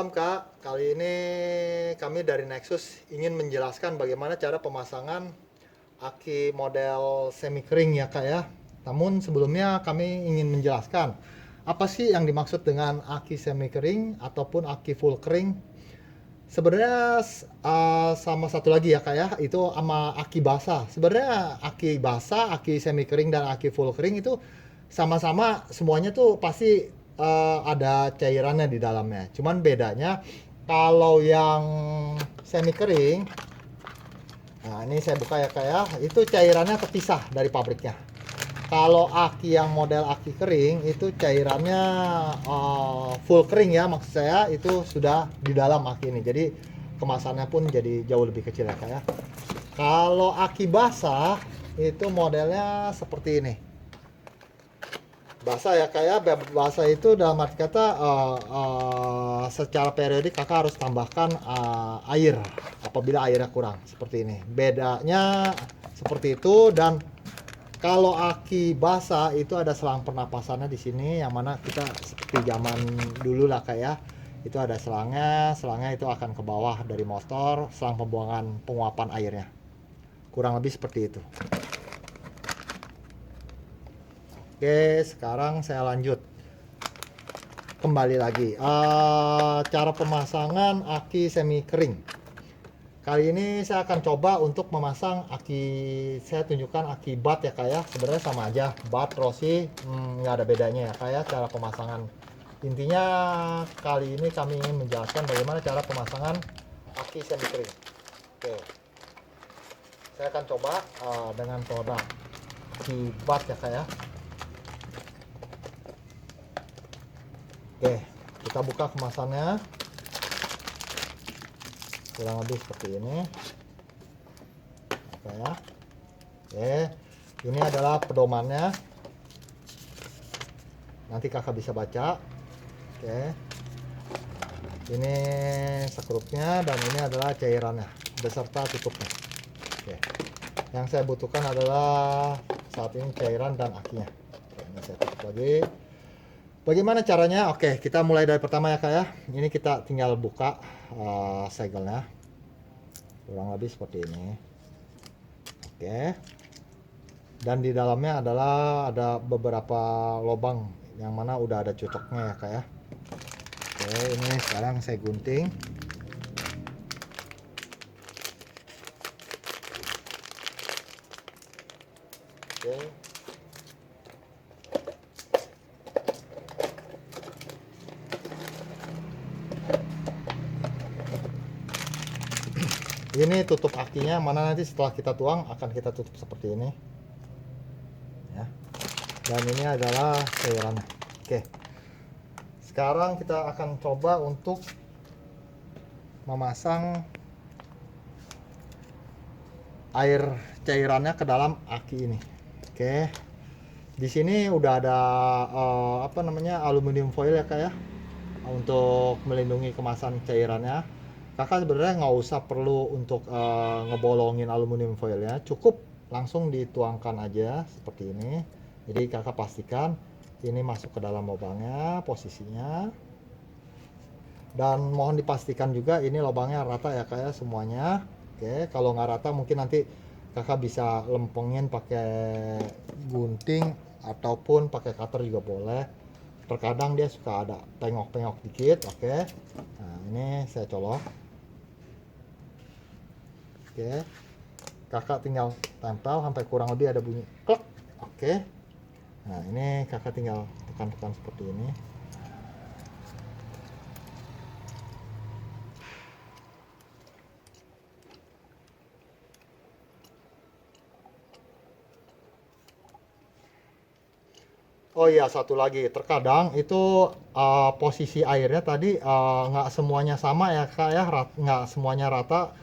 Malam Kak, kali ini kami dari Nexus ingin menjelaskan bagaimana cara pemasangan aki model semi kering ya Kak ya. Namun sebelumnya kami ingin menjelaskan apa sih yang dimaksud dengan aki semi kering ataupun aki full kering. Sebenarnya sama satu lagi ya Kak ya, itu sama aki basah. Sebenarnya aki basah, aki semi kering dan aki full kering itu sama-sama semuanya tuh pasti ada cairannya di dalamnya. Cuman bedanya kalau yang semi kering, nah ini saya buka ya Kak ya, itu cairannya terpisah dari pabriknya. Kalau aki yang model aki kering itu cairannya full kering ya, maksud saya itu sudah di dalam aki ini. Jadi kemasannya pun jadi jauh lebih kecil ya Kak ya. Kalau aki basah itu modelnya seperti ini. Basah ya Kak ya, basah itu dalam arti kata secara periodik Kakak harus tambahkan air apabila airnya kurang, seperti ini. Bedanya seperti itu. Dan kalau aki basah itu ada selang pernapasannya di sini, yang mana kita seperti zaman dulu lah kayak itu ada selangnya itu akan ke bawah dari motor, selang pembuangan penguapan airnya. Kurang lebih seperti itu. Oke, sekarang saya lanjut. Kembali lagi, cara pemasangan aki semi kering. Kali ini saya akan coba untuk memasang aki, saya tunjukkan aki bat ya Kak ya. Sebenarnya sama aja, bat, rossi, nggak ada bedanya ya Kak ya cara pemasangan. Intinya kali ini kami ingin menjelaskan bagaimana cara pemasangan aki semi kering. Oke, saya akan coba dengan produk aki bat ya Kak ya. Oke, kita buka kemasannya. Kurang lebih seperti ini. Oke ya. Oke, ini adalah pedomannya. Nanti Kakak bisa baca. Oke. Ini sekrupnya dan ini adalah cairannya beserta tutupnya. Oke. Yang saya butuhkan adalah saat ini cairan dan akinya. Oke, ini saya tutup lagi. Bagaimana caranya? Oke, kita mulai dari pertama ya Kak ya. Ini kita tinggal buka segelnya. Kurang lebih seperti ini. Oke. Dan di dalamnya adalah ada beberapa lubang yang mana udah ada cocoknya ya Kak ya. Oke, ini sekarang saya gunting. Oke. Ini tutup akinya, mana nanti setelah kita tuang akan kita tutup seperti ini ya. Dan ini adalah cairannya. Oke, sekarang kita akan coba untuk memasang air cairannya ke dalam aki ini. Oke, di sini udah ada apa namanya, aluminium foil ya Kak ya, untuk melindungi kemasan cairannya. Kakak sebenarnya nggak usah perlu untuk ngebolongin aluminium foilnya, cukup langsung dituangkan aja seperti ini. Jadi kakak pastikan ini masuk ke dalam lubangnya posisinya, dan mohon dipastikan juga ini lubangnya rata ya Kak ya semuanya. Oke, kalau nggak rata mungkin nanti kakak bisa lempengin pakai gunting ataupun pakai cutter juga boleh. Terkadang dia suka ada pengok-pengok dikit. Oke, nah ini saya colok. Oke, kakak tinggal tempel sampai kurang lebih ada bunyi klek. Oke, nah ini kakak tinggal tekan-tekan seperti ini. Oh iya, satu lagi, terkadang itu posisi airnya tadi nggak semuanya sama ya Kak ya, nggak semuanya rata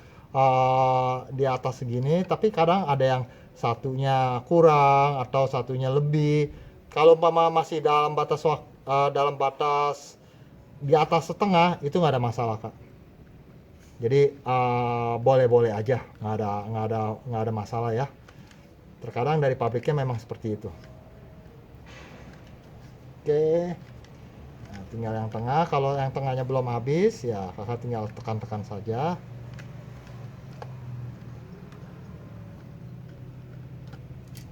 di atas segini, tapi kadang ada yang satunya kurang atau satunya lebih. Kalau umpama masih dalam batas di atas setengah itu nggak ada masalah Kak. Jadi boleh-boleh aja, nggak ada masalah ya. Terkadang dari pabriknya memang seperti itu. Oke, nah, tinggal yang tengah. Kalau yang tengahnya belum habis ya kakak tinggal tekan-tekan saja.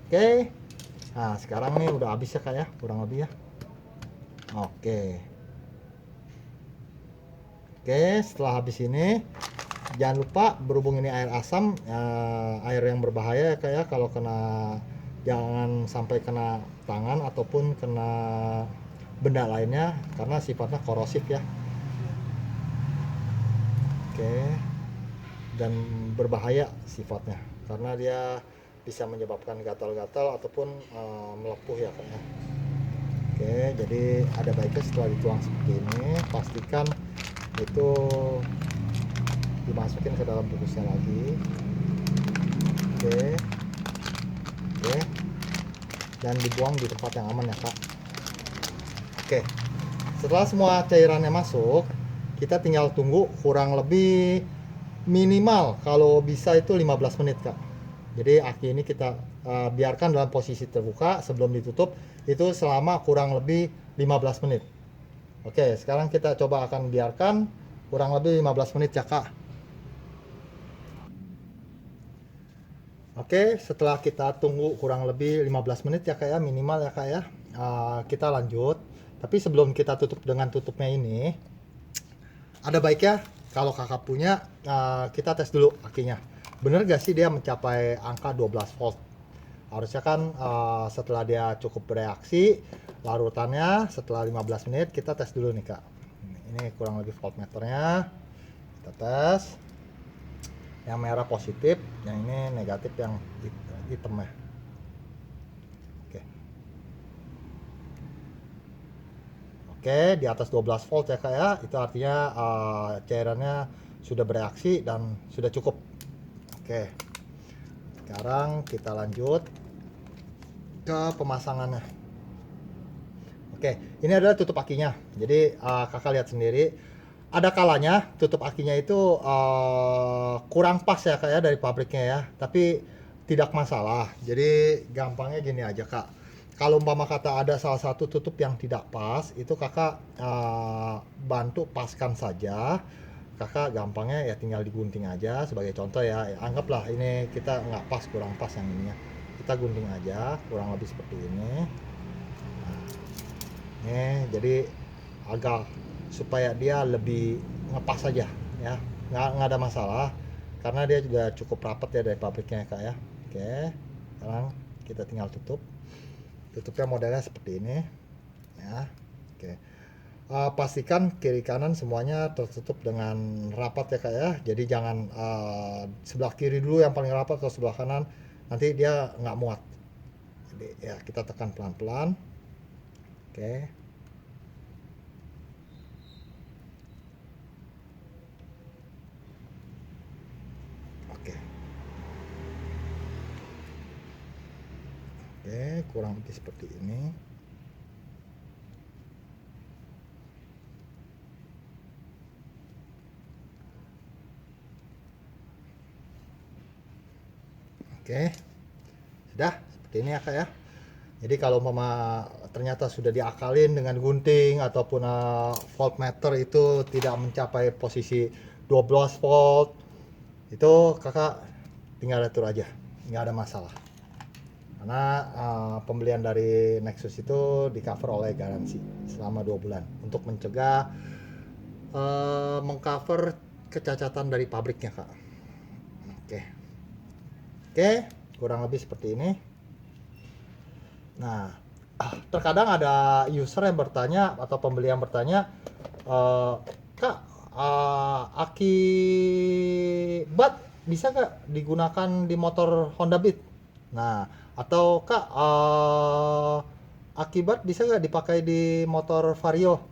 Oke, nah sekarang nih udah habis ya kak ya, kurang lebih ya. Oke, setelah habis ini jangan lupa, berhubung ini air asam, air yang berbahaya ya kak ya, kalau kena, jangan sampai kena tangan ataupun kena benda lainnya karena sifatnya korosif ya. Oke, dan berbahaya sifatnya karena dia bisa menyebabkan gatal-gatal ataupun melepuh ya kak ya. Oke, jadi ada baiknya setelah dituang seperti ini, pastikan itu dimasukin ke dalam bungkusnya lagi. Oke, dan dibuang di tempat yang aman ya kak. Oke, setelah semua cairannya masuk, kita tinggal tunggu kurang lebih minimal kalau bisa itu 15 menit kak. Jadi aki ini kita biarkan dalam posisi terbuka sebelum ditutup itu selama kurang lebih 15 menit. Oke, sekarang kita coba akan biarkan kurang lebih 15 menit ya kak. Oke, setelah kita tunggu kurang lebih 15 menit ya kak ya, minimal ya kak ya, kita lanjut. Tapi sebelum kita tutup dengan tutupnya ini, ada baiknya kalau kakak punya, kita tes dulu akinya. Bener gak sih dia mencapai angka 12 volt? Harusnya kan setelah dia cukup bereaksi, larutannya setelah 15 menit kita tes dulu nih kak. Ini kurang lebih voltmeternya, kita tes. Yang merah positif, yang ini negatif, yang hitam ya. Oke, di atas 12 volt ya kak ya, itu artinya cairannya sudah bereaksi dan sudah cukup. Oke, sekarang kita lanjut ke pemasangannya. Oke, ini adalah tutup akinya. Jadi kakak lihat sendiri, ada kalanya tutup akinya itu kurang pas ya kak ya dari pabriknya ya, tapi tidak masalah. Jadi gampangnya gini aja kak, kalau umpama kata ada salah satu tutup yang tidak pas, itu kakak bantu paskan saja. Kakak gampangnya ya tinggal digunting aja sebagai contoh ya, anggaplah ini kita nggak pas, kurang pas yang ininya, kita gunting aja kurang lebih seperti ini. Nah, jadi agak supaya dia lebih ngepas aja ya, nggak ada masalah karena dia juga cukup rapat ya dari pabriknya kak ya. Oke, sekarang kita tinggal tutupnya modelnya seperti ini ya. Oke, pastikan kiri kanan semuanya tertutup dengan rapat ya kak ya, jadi jangan sebelah kiri dulu yang paling rapat atau sebelah kanan, nanti dia nggak muat. Jadi ya kita tekan pelan-pelan. Oke, kurang lebih seperti ini. Oke, sudah seperti ini ya kak ya. Jadi kalau mama ternyata sudah diakalin dengan gunting ataupun voltmeter itu tidak mencapai posisi 12 volt, itu kakak tinggal atur aja, nggak ada masalah. Karena pembelian dari Nexus itu di cover oleh garansi selama 2 bulan untuk mencegah mengcover kecacatan dari pabriknya kak. Oke, kurang lebih seperti ini. Nah, terkadang ada user yang bertanya atau pembeli yang bertanya, kak, aki bat bisa nggak digunakan di motor Honda Beat? Nah, atau kak, aki bat bisa nggak dipakai di motor Vario?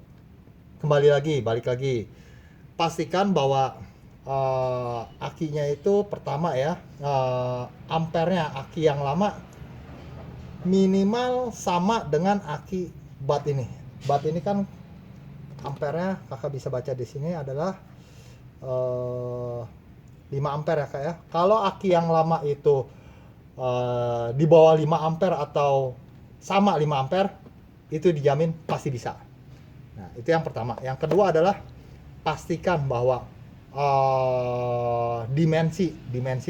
Balik lagi, pastikan bahwa akinya itu pertama ya, ampernya aki yang lama minimal sama dengan aki bat ini. Bat ini kan ampernya kakak bisa baca di sini adalah 5 ampere ya kak ya. Kalau aki yang lama itu di bawah 5 ampere atau sama 5 ampere, itu dijamin pasti bisa. Nah, itu yang pertama. Yang kedua adalah pastikan bahwa dimensi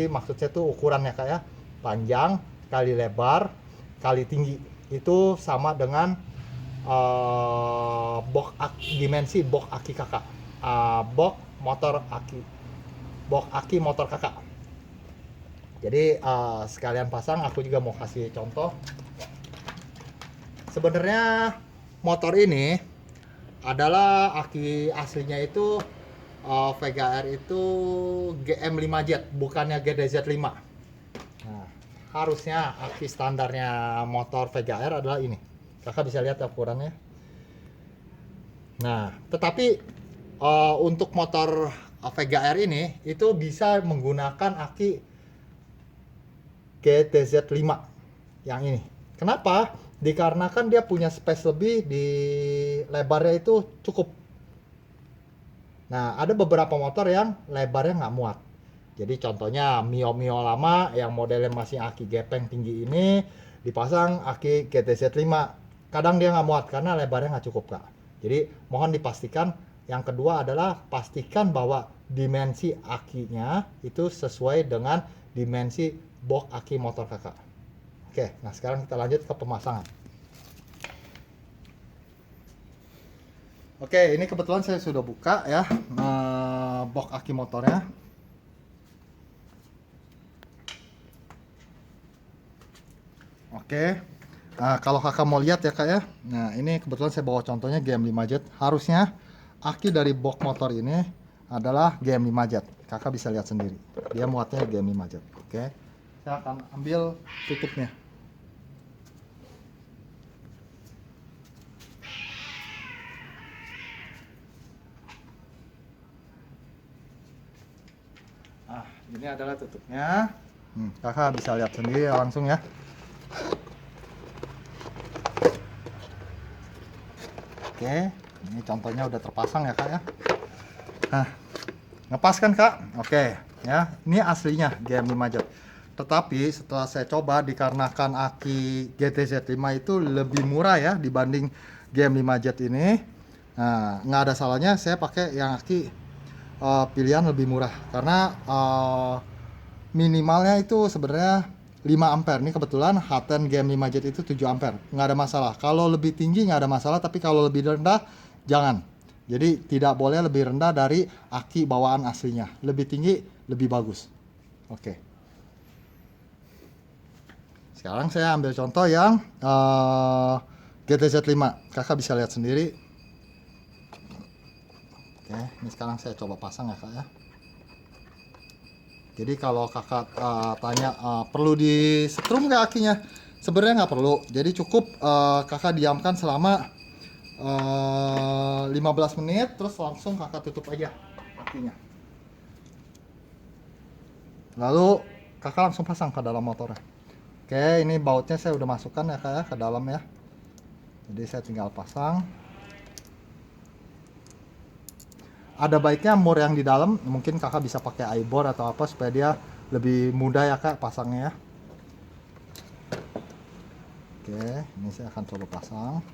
maksudnya tuh ukurannya kayak panjang kali lebar kali tinggi itu sama dengan dimensi box aki kakak, box aki motor kakak. Jadi sekalian pasang aku juga mau kasih contoh. Sebenarnya motor ini adalah aki aslinya itu Vega R itu GM5Z, bukannya GDZ5. Nah, harusnya aki standarnya motor Vega R adalah ini. Kakak bisa lihat ukurannya. Nah, tetapi untuk motor Vega R ini itu bisa menggunakan aki GTZ5 yang ini. Kenapa? Dikarenakan dia punya space lebih di lebarnya itu cukup. Nah, ada beberapa motor yang lebarnya nggak muat. Jadi contohnya Mio lama yang modelnya masih aki gepeng tinggi ini dipasang aki GTZ5. Kadang dia nggak muat karena lebarnya nggak cukup, Kak. Jadi mohon dipastikan. Yang kedua adalah pastikan bahwa dimensi akinya itu sesuai dengan dimensi box aki motor kakak. Oke, nah sekarang kita lanjut ke pemasangan. Oke, ini kebetulan saya sudah buka ya box aki motornya. Oke, nah kalau kakak mau lihat ya kak ya, nah ini kebetulan saya bawa contohnya GM5Z. Harusnya aki dari box motor ini adalah GM5Z. Kakak bisa lihat sendiri, dia muatnya GM5Z. Oke, saya akan ambil tutupnya. Nah, ini adalah tutupnya. Kakak bisa lihat sendiri langsung ya. Oke, ini contohnya udah terpasang ya kak ya. Nah, ngepas kan kak? Oke, ya. Ini aslinya GM5Z. Tetapi setelah saya coba dikarenakan aki GTZ5 itu lebih murah ya dibanding GM5Z ini. Nah, nggak ada salahnya saya pakai yang aki pilihan lebih murah karena minimalnya itu sebenarnya 5 ampere. Ini kebetulan Haten GM5Z itu 7 ampere. Nggak ada masalah. Kalau lebih tinggi nggak ada masalah, tapi kalau lebih rendah jangan. Jadi tidak boleh lebih rendah dari aki bawaan aslinya. Lebih tinggi lebih bagus. Oke. Sekarang saya ambil contoh yang GTZ5. Kakak bisa lihat sendiri. Oke, ini sekarang saya coba pasang ya kak ya. Jadi kalau kakak tanya perlu di setrum nggak akinya? Sebenarnya nggak perlu. Jadi cukup kakak diamkan selama 15 menit, terus langsung kakak tutup aja akinya. Lalu kakak langsung pasang ke dalam motornya. Oke, ini bautnya saya udah masukkan ya kak ya ke dalam ya. Jadi saya tinggal pasang. Ada baiknya mur yang di dalam, mungkin kakak bisa pakai eyebor atau apa supaya dia lebih mudah ya kak pasangnya ya. Oke, ini saya akan coba pasang.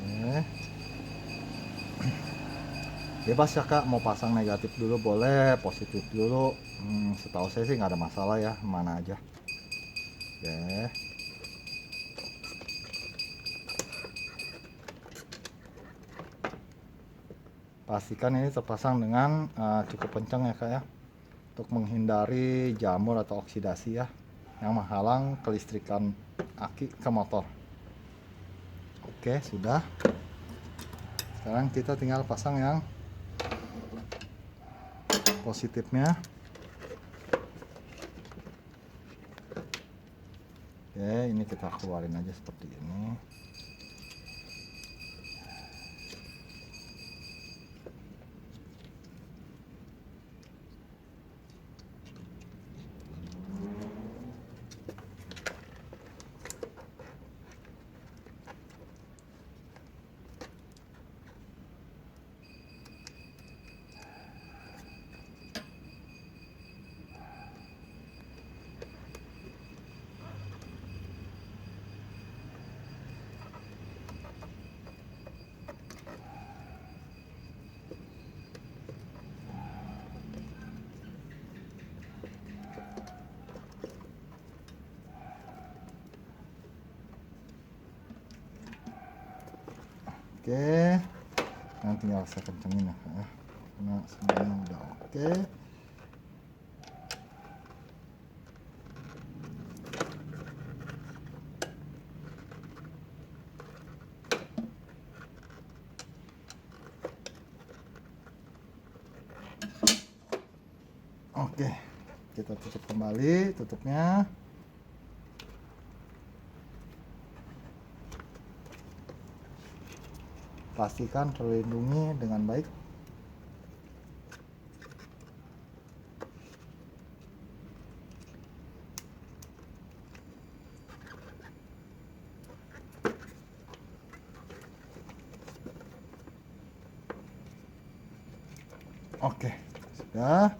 Oke. Bebas ya kak, mau pasang negatif dulu boleh, positif dulu. Setahu saya sih nggak ada masalah ya, mana aja. Oke. Pastikan ini terpasang dengan cukup kencang ya kak ya, untuk menghindari jamur atau oksidasi ya, yang menghalang kelistrikan aki ke motor. Oke, sudah. Sekarang kita tinggal pasang yang positifnya. Oke, ini kita keluarin aja seperti ini. Oke, nanti tinggal saya kencengin ya, karena semuanya udah oke. Oke, kita tutup kembali tutupnya. Pastikan terlindungi dengan baik. Oke, sudah.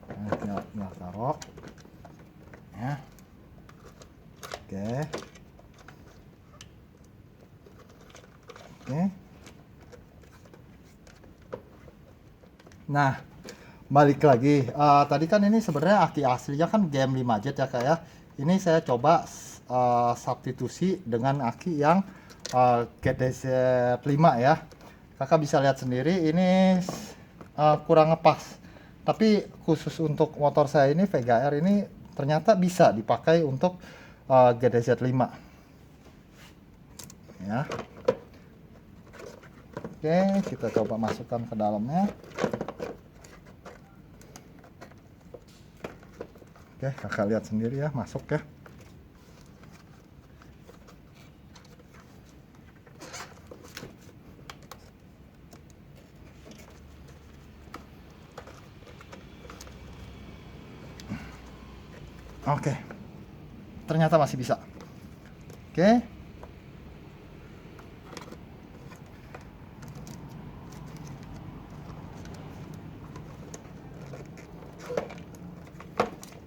Nah, tinggal taruh ya. Oke. Oke. Nah, balik lagi. Tadi kan ini sebenarnya aki aslinya kan GM5Z ya kak ya. Ini saya coba substitusi dengan aki yang GTZ5 ya. Kakak bisa lihat sendiri ini kurang ngepas. Tapi khusus untuk motor saya ini Vega R ini ternyata bisa dipakai untuk GTZ5 ya. Oke, kita coba masukkan ke dalamnya. Oke, kakak lihat sendiri ya, masuk ya. Oke, ternyata masih bisa. Oke.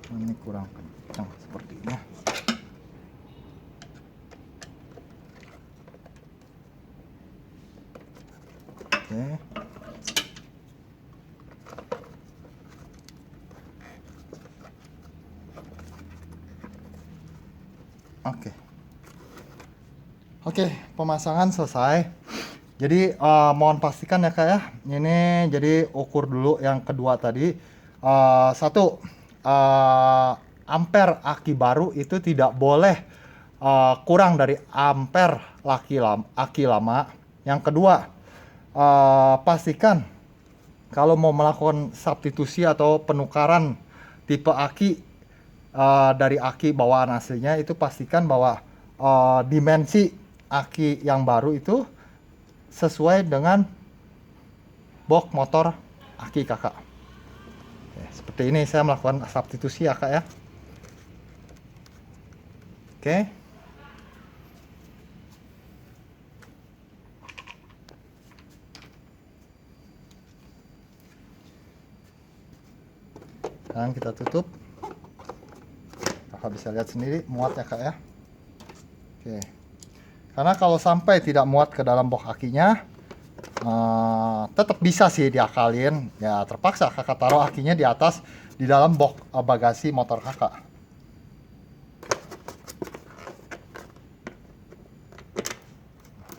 Ini kurang kencang sepertinya. Oke. Oke. Oke, pemasangan selesai. Jadi mohon pastikan ya kak ya. Ini jadi ukur dulu yang kedua tadi. Satu, ampere aki baru itu tidak boleh kurang dari ampere aki lama. Yang kedua, pastikan kalau mau melakukan substitusi atau penukaran tipe aki dari aki bawaan aslinya, itu pastikan bahwa dimensi aki yang baru itu sesuai dengan box motor aki kakak. Oke, seperti ini saya melakukan substitusi ya kak ya. Oke. Sekarang kita tutup. Kakak bisa lihat sendiri muat ya kak ya. Oke. Karena kalau sampai tidak muat ke dalam box akinya, tetap bisa sih diakalin. Ya terpaksa kakak taruh akinya di atas di dalam box bagasi motor kakak.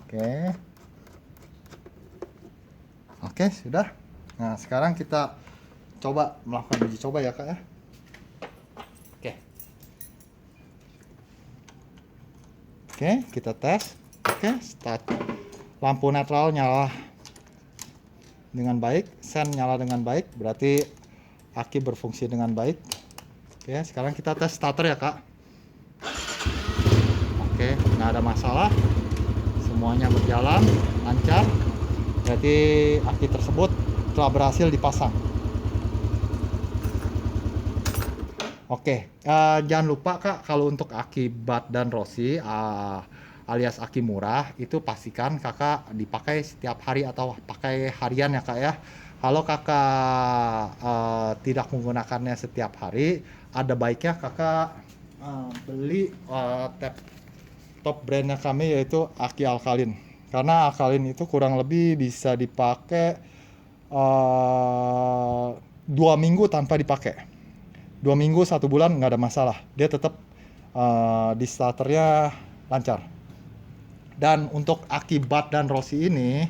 Oke. Oke, sudah. Nah, sekarang kita coba melakukan uji coba ya kak ya. Oke. Oke, kita tes. Oke, start. Lampu netral nyala dengan baik, sen nyala dengan baik, berarti aki berfungsi dengan baik. Oke, sekarang kita tes starter ya kak. Oke, nggak ada masalah, semuanya berjalan lancar, berarti aki tersebut telah berhasil dipasang. Oke, jangan lupa kak, kalau untuk aki Bat dan Rossi alias aki murah itu pastikan kakak dipakai setiap hari atau pakai harian ya kak ya. Kalau kakak tidak menggunakannya setiap hari, ada baiknya kakak beli top brandnya kami, yaitu aki alkalin. Karena alkalin itu kurang lebih bisa dipakai 2 minggu tanpa dipakai. 2 minggu 1 bulan nggak ada masalah, dia tetap di starternya lancar. Dan untuk aki bat dan Rossi ini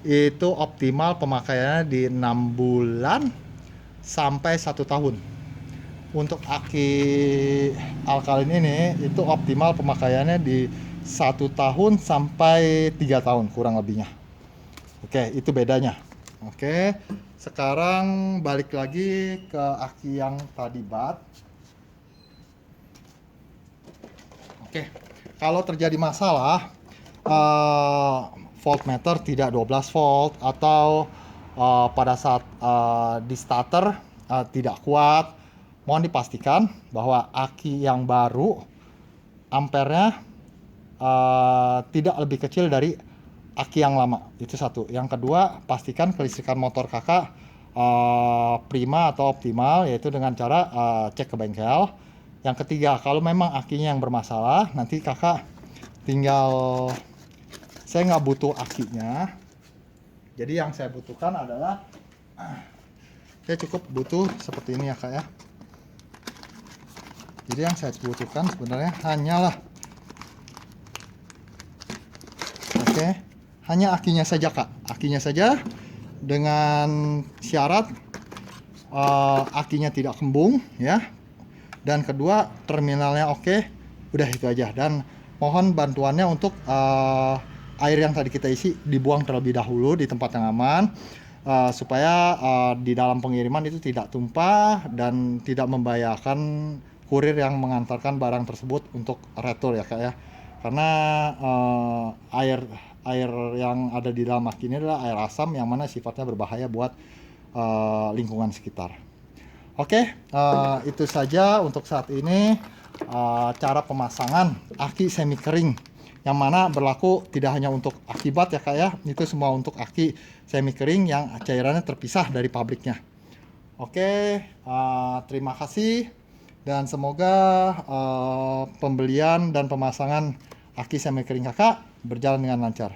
itu optimal pemakaiannya di 6 bulan sampai 1 tahun. Untuk aki alkalin ini itu optimal pemakaiannya di 1 tahun sampai 3 tahun kurang lebihnya. Oke, itu bedanya. Oke, sekarang balik lagi ke aki yang tadi bat. Oke, kalau terjadi masalah voltmeter tidak 12 volt atau pada saat di starter tidak kuat, mohon dipastikan bahwa aki yang baru ampernya tidak lebih kecil dari aki yang lama. Itu satu. Yang kedua, pastikan kelistrikan motor kakak prima atau optimal, yaitu dengan cara cek ke bengkel. Yang ketiga, kalau memang akinya yang bermasalah, nanti kakak tinggal, saya nggak butuh akinya, jadi yang saya butuhkan adalah saya cukup butuh seperti ini ya kak ya. Jadi yang saya butuhkan sebenarnya hanyalah hanya akinya saja kak, akinya saja dengan syarat akinya tidak kembung ya, dan kedua terminalnya oke. Udah itu aja, dan mohon bantuannya untuk air yang tadi kita isi dibuang terlebih dahulu di tempat yang aman, supaya di dalam pengiriman itu tidak tumpah dan tidak membahayakan kurir yang mengantarkan barang tersebut untuk retur ya kak ya. Karena air yang ada di dalam aki ini adalah air asam yang mana sifatnya berbahaya buat lingkungan sekitar. Oke, itu saja untuk saat ini cara pemasangan aki semi kering, yang mana berlaku tidak hanya untuk aki bat ya kak ya, itu semua untuk aki semi kering yang cairannya terpisah dari pabriknya. Oke, terima kasih dan semoga pembelian dan pemasangan aki semi kering kakak berjalan dengan lancar.